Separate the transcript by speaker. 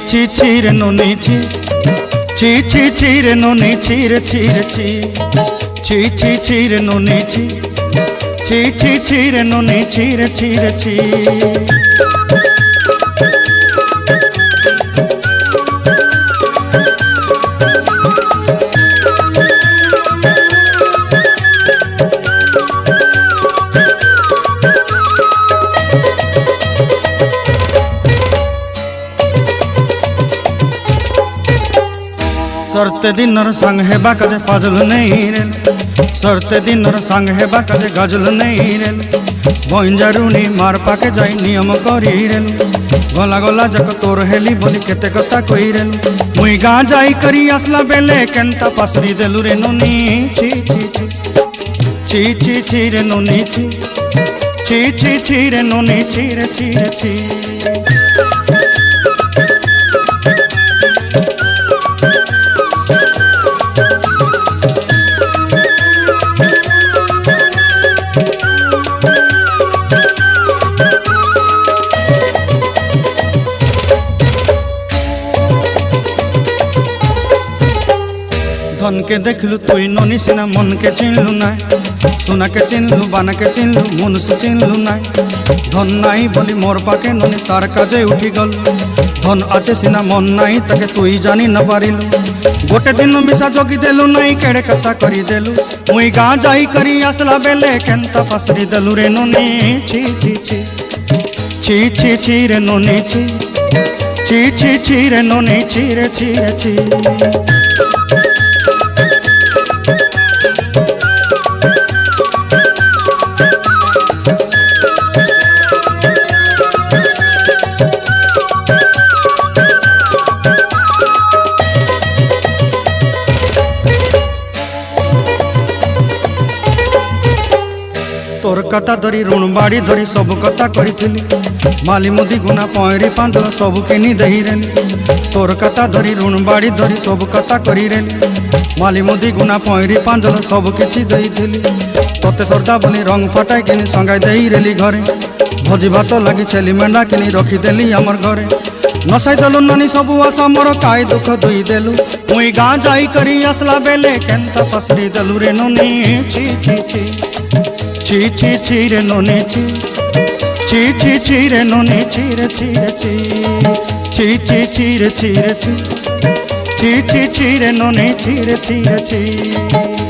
Speaker 1: ছি ছি রে ননি ছি ছি ছি ছি রে ননি ছি রে ছি রে ছি ছি ছি ছি রে ননি ছি ছি ছি ছি রে ননি ছি রে ছি রে ছি। सरते दिनर संग हेबा काजे फाजल नहीं रेल सरते दिनर संग हेबा काजे गाजल नहीं रेल बंजारुनी मार पाके जाई नियम करी रेल गला गला जक तोर हेली बोली केते कथा कई रेल मुई गाँ जाई करी आसला बेले केंता पासरी देलु रे नोनी छी छी छी छी छी छी रे नोनी छी छी छी छी रे नोनी छी रे छी रे छी। धन के देखलु तुई ननी सिना मन के चिन्हलु ना सोना के चिन्हलु बाना के चिन्हलु मन से चिन्हलु ना धन नाई बोली मोर पाके ननी तार काजे उठी गल धन आचे सिना मन नाई ताके तुई जानी न पारिलु गोटे दिन मिसा जोगी देलु नाई केड़े कथा करी देलु मुई गाँ जाई करी आसला बेले केंता पासरी देलु रे ननी छी छी छी छी छी छी रे ननी छी छी छी छी रे ननी छी रे छी रे छी। तोर कथा धरी ऋण बाड़ी धरी सब कथा करी माली मुदी गुना पहरी पांदल सब किनी दही रेली तोर कथा धरी ऋण बाड़ी धरी सब कथा करी रेली माली मुदी गुना पहरी पांदल सब किछि दही थी तोते सरदा बोली रंग फटाई किनी संगाई दही रेली घरे भोजी भात लगी छेली मेंढा किनी रखीदेली आमर घरे नसाई देलु नानी सबू आशा मोर काय दुख दुई देलु मुई गाँ जाई करी आसला बेले केंता पसरी देलु रे ननी छी छी छी ची ची ची रे नोनी ची ची ची ची रे नोनी ची रे ची रे ची ची ची ची रे ची रे ची ची ची ची रे नोनी ची रे ची रे ची।